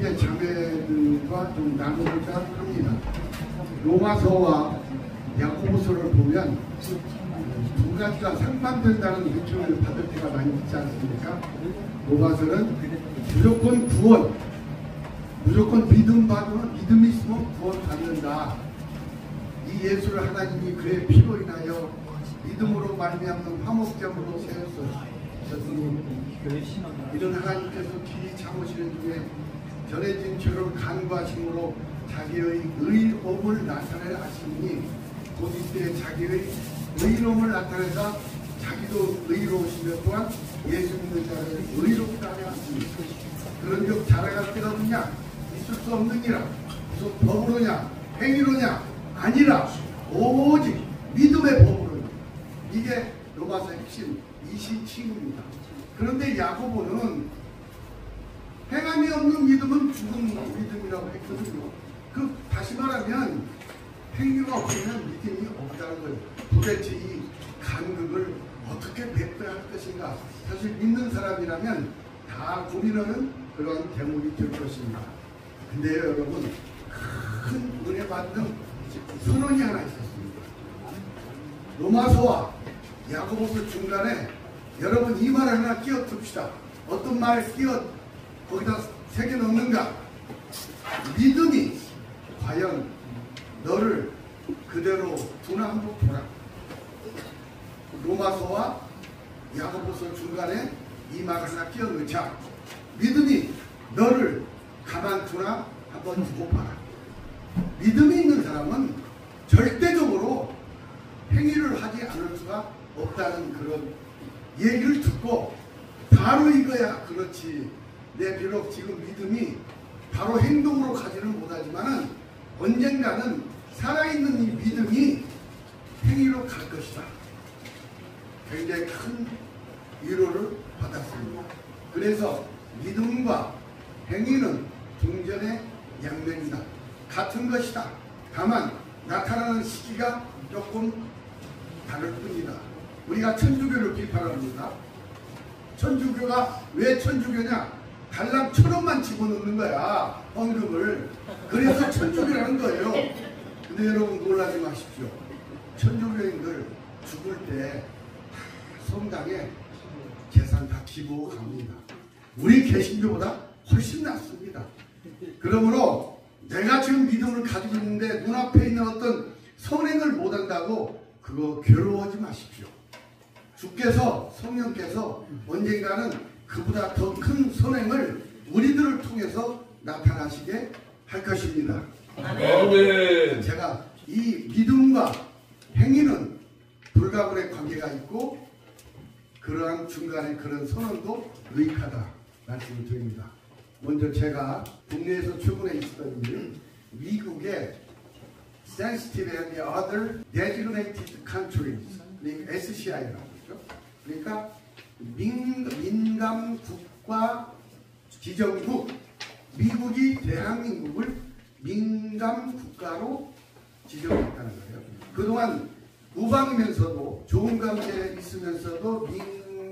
형제 자매들과 좀 나누고자 합니다. 로마서와 야고보서를 보면 두 가지가 상반된다는 느낌을 받을 때가 많이 있지 않습니까? 로마서는 무조건 구원, 무조건 믿음이 있으면 구원 받는다. 이 예수를 하나님이 그의 피로 인하여 믿음으로 말미암는 화목제물로 세웠으니 이런 하나님께서 길이 참으시는 중에 전해진 죄를 간구하심으로 자기의 의로움을 나타내 하시니 곧 이때 자기의 의로움을 나타내사 자기도 의로우시며 또한 예수 믿는 자를 의롭다 하려 하시니 그런즉 자랑할 데가 없느냐? 있을 수 없느니라. 무슨 법으로냐? 행위로냐? 아니라 오직 믿음의 법으로냐. 이게 로마서의 핵심 이시칭입니다. 그런데 야고보는 행함이 없는 믿음은 죽은 믿음이라고 했거든요. 다시 말하면 행위가 없으면 믿음이 없다는 거예요. 도대체 이 간극을 어떻게 베풀어야 할 것인가. 사실 믿는 사람이라면 다 고민하는 그런 대목이 될 것입니다. 근데 여러분, 큰 은혜 받는 선언이 하나 있었습니다. 로마서와 야고보서 중간에 여러분 이 말을 하나 끼워 둡시다. 어떤 말 거기다 새겨 넣는가? 믿음이 과연 너를 그대로 두나 한번 보라. 로마서와 야고보서 중간에 이 말 하나 끼워 넣자. 믿음이 너를 가만두나 한번 두고 봐라. 믿음이 있는 사람은 절대적으로 행위를 하지 않을 수가 없다는 그런 얘기를 듣고 바로 이거야. 그렇지. 내 비록 지금 믿음이 바로 행동으로 가지는 못하지만은 언젠가는 살아있는 이 믿음이 행위로 갈 것이다. 굉장히 큰 위로를 받았습니다. 그래서 믿음과 행위는 동전의 양면이다. 같은 것이다. 다만 나타나는 시기가 조금 다를 뿐이다. 우리가 천주교를 비판합니다. 천주교가 왜 천주교냐? 달랑 1,000원만 집어넣는 거야. 헌금을. 그래서 천주교라는 거예요. 근데 여러분 놀라지 마십시오. 천주교인들 죽을 때 성당에 재산 다 기부하고 갑니다. 우리 개신교보다 훨씬 낫습니다. 그러므로 내가 지금 믿음을 가지고 있는데 눈앞에 있는 어떤 선행을 못한다고 그거 괴로워하지 마십시오. 주께서 성령께서 언젠가는 그보다 더 큰 선행을 우리들을 통해서 나타나시게 할 것입니다. 아멘. 제가 이 믿음과 행위는 불가분의 관계가 있고 그러한 중간에 그런 선언도 유익하다 말씀을 드립니다. 먼저 제가 국내에서 최근에 있었던 일, 미국의 Sensitive and Other Designated Countries, 그러니까 SCI라고 하죠. 그러니까 민감 국가 지정국, 미국이 대한민국을 민감 국가로 지정했다는 거예요. 그동안 우방이면서도 좋은 관계에 있으면서도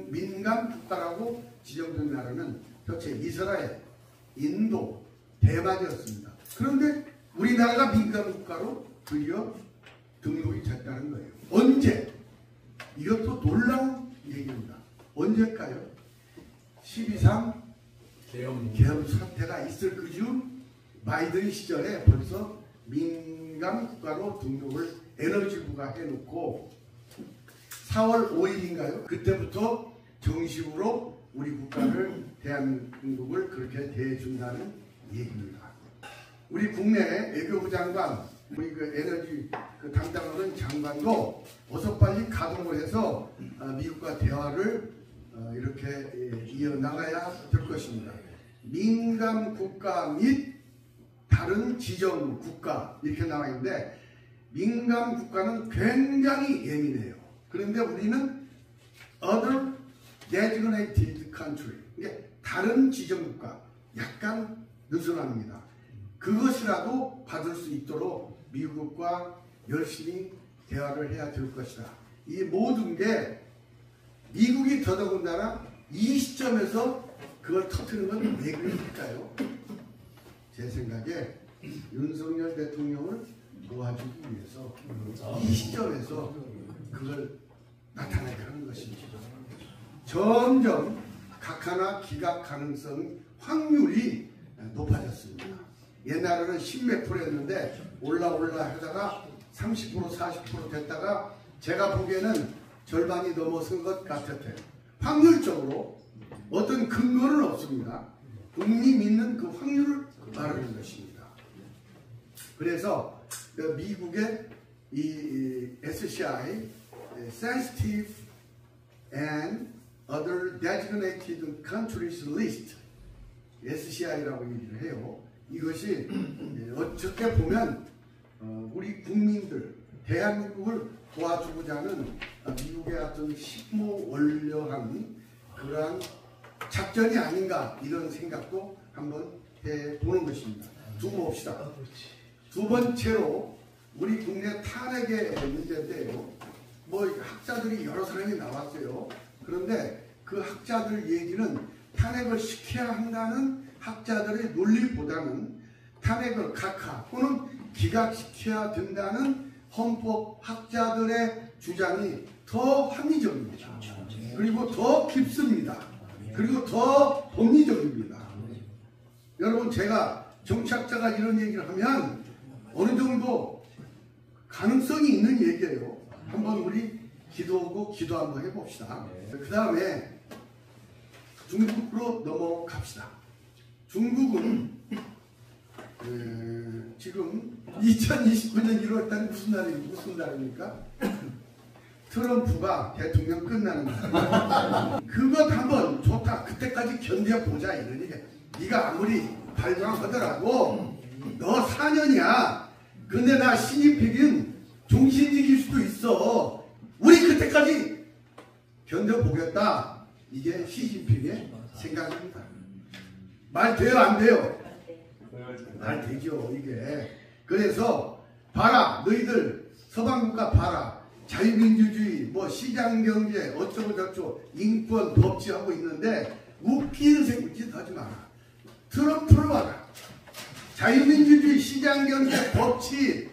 민감 국가라고 지정된 나라는 도대체 이스라엘, 인도, 대만이었습니다. 그런데 우리나라가 민감 국가로 드디어 등록이 됐다는 거예요. 언제? 이것도 놀라운 얘기입니다. 언제일까요? 12.3 계엄 사태가 있을 그중 바이든 시절에 벌써 민감 국가로 등록을 에너지부가 해놓고 4월 5일인가요? 그때부터 정식으로 우리 국가를 대한민국을 그렇게 대해준다는 얘기입니다. 우리 국내 외교부 장관, 우리 그 에너지 담당하는 장관도 어서 빨리 가동을 해서 미국과 대화를 이렇게 이어나가야 될 것입니다. 민감 국가 및 다른 지정 국가 이렇게 나와 있는데 민감 국가는 굉장히 예민해요. 그런데 우리는 other designated country, 이게 다른 지정 국가, 약간 느슨합니다. 그것이라도 받을 수 있도록 미국과 열심히 대화를 해야 될 것이다. 이 모든 게 미국이 더더군다나 이 시점에서 그걸 터뜨리는 건 왜 그럴까요? 제 생각에 윤석열 대통령을 도와주기 위해서 이 시점에서 그걸 나타나게 하는 것입니다. 점점 각하나 기각 가능성 확률이 높아졌습니다. 옛날에는 10몇 프로 였는데 올라 하다가 30% 40% 됐다가 제가 보기에는 절반이 넘어선 것 같았대요. 확률적으로 어떤 근거는 없습니다. 국민이 믿는 그 확률을 말하는 것입니다. 그래서 미국의 이 SCI Sensitive and Other Designated Countries List SCI라고 얘기를 해요. 이것이 어떻게 보면 우리 국민들 대한민국을 도와주고자 하는 미국의 어떤 식모원료한 그러한 작전이 아닌가 이런 생각도 한번 해보는 것입니다. 두고 봅시다. 두 번째로 우리 국내 탄핵의 문제인데요. 뭐 학자들이 여러 사람이 나왔어요. 그런데 그 학자들 얘기는 탄핵을 시켜야 한다는 학자들의 논리보다는 탄핵을 각하 또는 기각시켜야 된다는 헌법학자들의 주장이 더 합리적입니다. 그리고 더 깊습니다. 그리고 더 법리적입니다. 여러분 제가 정치학자가 이런 얘기를 하면 어느 정도 가능성이 있는 얘기예요. 한번 우리 기도하고 기도 한번 해봅시다. 그 다음에 중국으로 넘어갑시다. 중국은 지금 2029년 1월달 무슨 날입니까? 트럼프가 대통령 끝나는 날. 그것 한번 좋다. 그때까지 견뎌보자 이런 얘기. 네가 아무리 발광하더라도 너 4년이야. 근데 나 신입필인 종신직일 수도 있어. 우리 그때까지 견뎌보겠다. 이게 시진핑의 생각입니다. 말 돼요 안 돼요? 말 되죠 이게. 그래서 봐라 너희들 서방국가 봐라. 자유민주주의 뭐 시장경제 어쩌고 저쩌고 인권 법치하고 있는데 웃기는 생각짓 하지 마라. 트럼프를 봐라. 자유민주주의 시장경제 법치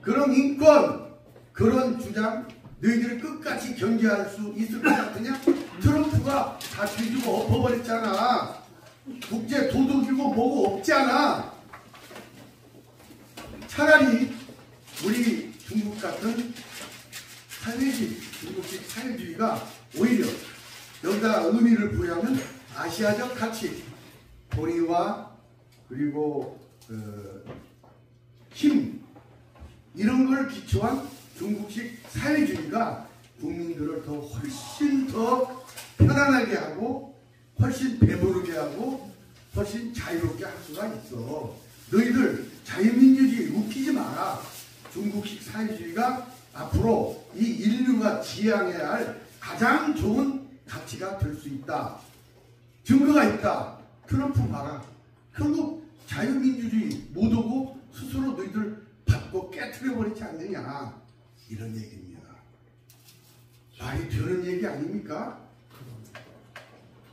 그런 인권 그런 주장 너희들이 끝까지 견제할 수 있을 것 같으냐? 트럼프가 다 뒤지고 엎어버렸잖아. 국제 도덕이고 뭐고 없잖아. 차라리 우리 중국 같은 사회주의, 중국식 사회주의가 오히려 여기다 의미를 부여하면 아시아적 가치, 도리와 그리고 힘 이런 걸 기초한 중국식 사회주의가 국민들을 더 훨씬 더 편안하게 하고 훨씬 배부르게 하고 훨씬 자유롭게 할 수가 있어. 너희들 자유민주주의 웃기지 마라. 중국식 사회주의가 앞으로 이 인류가 지향해야 할 가장 좋은 가치가 될 수 있다. 증거가 있다. 트럼프 봐라. 결국 자유민주주의 못 오고 스스로 너희들 받고 깨트려버리지 않느냐. 이런 얘기입니다. 말이 되는 얘기 아닙니까?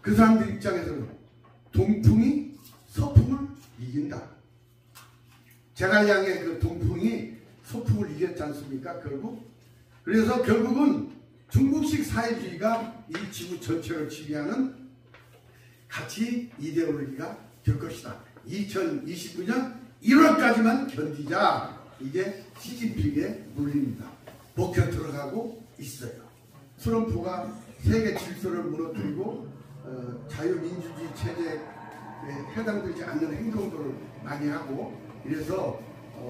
그 사람들 입장에서는 동풍이 서풍을 이긴다. 제갈량의 그 동풍이 서풍을 이겼지 않습니까? 결국. 그래서 결국은 중국식 사회주의가 이 지구 전체를 지배하는 가치 이데올로기가 될 것이다. 2029년 1월까지만 견디자. 이게 시진핑의 논리입니다. 먹혀 들어가고 있어요. 트럼프가 세계 질서를 무너뜨리고 자유민주주의 체제에 해당되지 않는 행동들을 많이 하고 이래서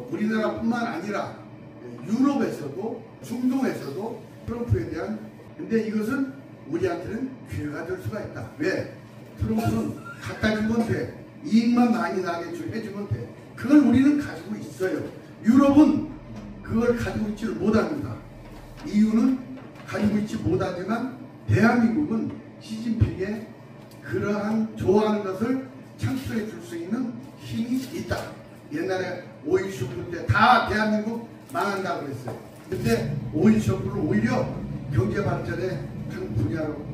우리나라뿐만 아니라 유럽에서도 중동에서도 트럼프에 대한 근데 이것은 우리한테는 기회가 될 수가 있다. 왜? 트럼프는 갖다 주면 돼. 이익만 많이 나게 해주면 돼. 그걸 우리는 가지고 있어요. 유럽은 그걸 가지고 있지를 못합니다. 이유는 가지고 있지 못하지만 대한민국은 시진핑의 그러한 좋아하는 것을 창출해 줄 수 있는 힘이 있다. 옛날에 오일 쇼크 때 다 대한민국 망한다고 그랬어요. 근데 오일 쇼크를 오히려 경제 발전의 한 분야로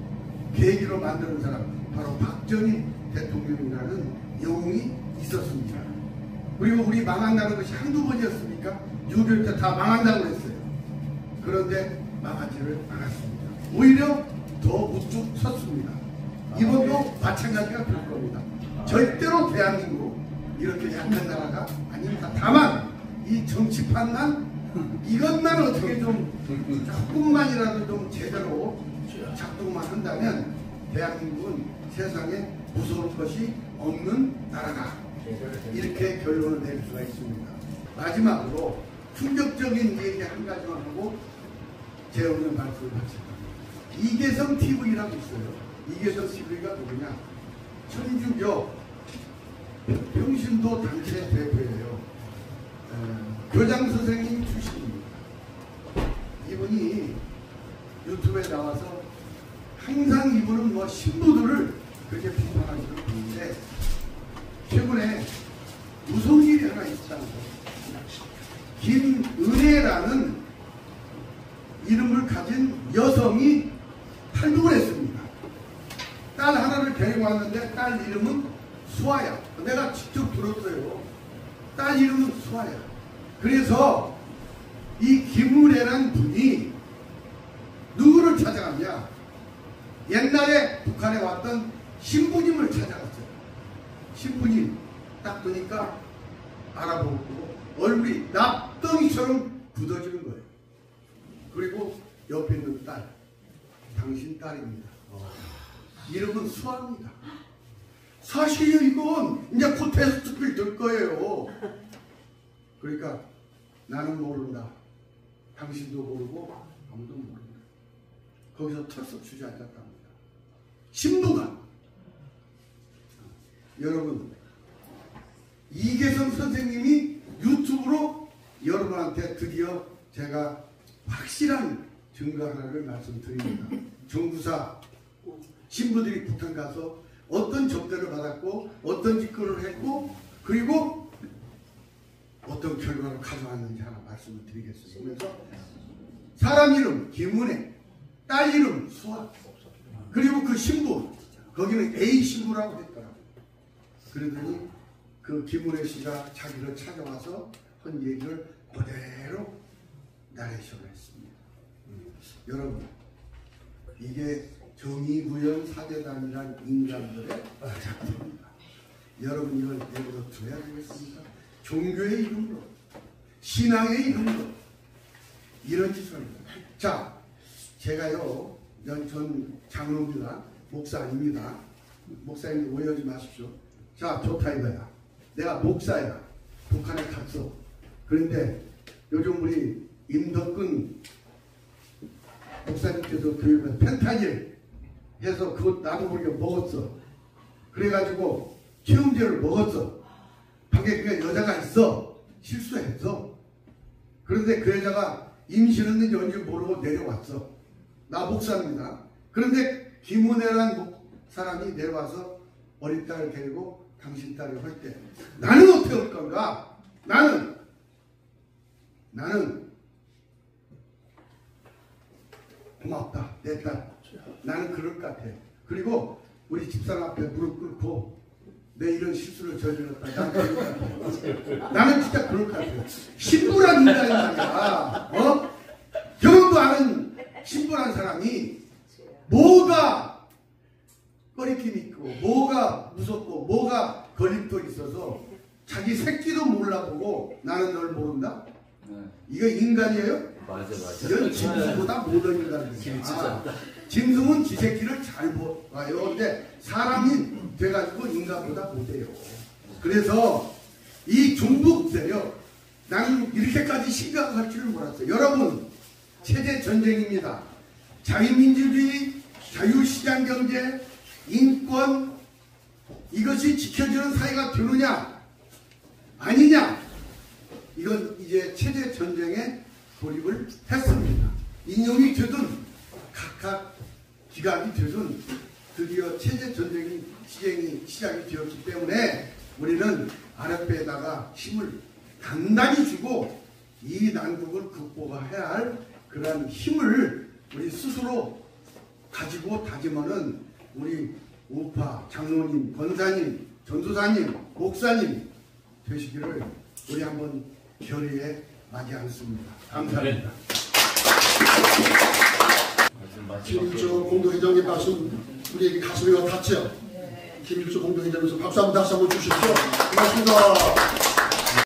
계기로 만드는 사람 바로 박정희 대통령이라는 영웅이 있었습니다. 그리고 우리 망한다는 것이 한두 번이었습니까? 6.25 때 다 망한다고 했어요. 그런데 망하지를 않았습니다. 오히려 더 우뚝 섰습니다. 이번도 마찬가지가 될 겁니다. 절대로 대한민국 이렇게 약한 나라가 아닙니다. 다만 이 정치판만 이것만 어떻게 좀 조금만이라도 좀 제대로 작동만 한다면 대한민국은 세상에 무서울 것이 없는 나라다. 이렇게 결론을 내릴 수가 있습니다. 마지막으로 충격적인 얘기 한 가지만 하고 제 오늘 말씀을 마칩니다. 이계성 TV라고 있어요. 이계성 TV가 누구냐? 천주교 평신도 단체 대표예요. 교장 선생님 출신입니다. 이분이 유튜브에 나와서 항상 이분은 뭐 신부들을 그렇게 비판하시는 분인데 최근에 무서운 일이 하나 있잖아요. 김은혜라는 이름을 가진 여성이 탈북을 했습니다. 딸 하나를 데리고 왔는데 딸 이름은 수아야. 내가 직접 들었어요. 딸 이름은 수아야. 그래서 이 김은혜라는 분이 누구를 찾아갔냐? 옛날에 북한에 왔던 신부님을 찾아갔어요. 신부님 딱 보니까 알아보고 얼굴이 납덩이처럼 굳어지는 거예요. 그리고 옆에 있는 딸, 당신 딸입니다. 이름은 수아입니다. 사실 이건 이제 곧 테스트필 될 거예요. 그러니까 나는 모른다. 당신도 모르고 아무도 모른다. 거기서 털썩 주저앉았답니다. 신부가. 여러분, 이계성 선생님이 유튜브로 여러분한테 드디어 제가 확실한 증거 하나를 말씀드립니다. 정부사 신부들이 북한 가서 어떤 접대를 받았고 어떤 짓거리를 했고 그리고 어떤 결과를 가져왔는지 하나 말씀을 드리겠습니다. 그래서 사람 이름 김은혜, 딸 이름 수아, 그리고 그 신부 거기는 A 신부라고 했더라고요. 그러더니 그 김은혜 씨가 자기를 찾아와서 한 얘기를 그대로 나레이션을 했습니다. 여러분, 이게 정의구현 사대단이란 인간들의 작품입니다. 여러분 이걸 내버려 둬야 되겠습니까? 종교의 이름으로, 신앙의 이름으로 이런 짓을 합니다. 자, 제가요, 전 장로입니다. 목사 아닙니다. 목사님 오해하지 마십시오. 자, 좋다 이거야. 내가 목사야. 북한에 갔어. 그런데 요즘 우리 임덕근 목사님께서 교육을 펜타닐 해서 그것 나도 모르게 먹었어. 그래가지고 체험제를 먹었어. 밖에 그게 여자가 있어. 실수했어. 그런데 그 여자가 임신했는지 언제 모르고 내려왔어. 나 목사입니다. 그런데 김은혜라는 사람이 내려와서 어린 딸을 데리고 당신 딸을 할 때 나는 어떻게 할 건가? 나는 고맙다. 내 딸. 나는 그럴 것 같아. 그리고 우리 집사람 앞에 무릎 꿇고 내 이런 실수를 저질렀다. 나는 진짜 그럴 것 같아요. 신부란 인간이 말이야. 결혼도 아는 신부란 사람이 뭐가 꺼리낌 있고 뭐가 무섭고 뭐가 걸림돌 있어서 자기 새끼도 몰라보고 나는 널 모른다? 이거 인간이에요? 맞아. 이건 짐승보다 모든 인간이야. 짐승은 지 새끼를 잘 봐요. 근데 사람이 돼가지고 인간보다 못해요. 그래서 이 종북 세력, 나는 이렇게까지 심각할 줄을 몰랐어요. 여러분, 체제 전쟁입니다. 자유민주주의, 자유시장경제, 인권, 이것이 지켜지는 사회가 되느냐 아니냐, 이건 이제 체제 전쟁에 돌입을 했습니다. 인용이 되든 각각 기각이 되든 드디어 체제 전쟁이 시작이 되었기 때문에 우리는 아랫배에다가 힘을 단단히 주고 이 난국을 극복해야 할 그러한 힘을 우리 스스로 가지고 다짐하는 우리 우파 장로님, 권사님, 전도사님, 목사님, 되시기를 우리 한번 결의에 맞이하겠습니다. 감사합니다. 김일주 공동회장님 말씀 우리에게 가슴이 와 닿죠. 김일주 공동회장님께서 박수 한번 다시 한번 주십시오. 고맙습니다.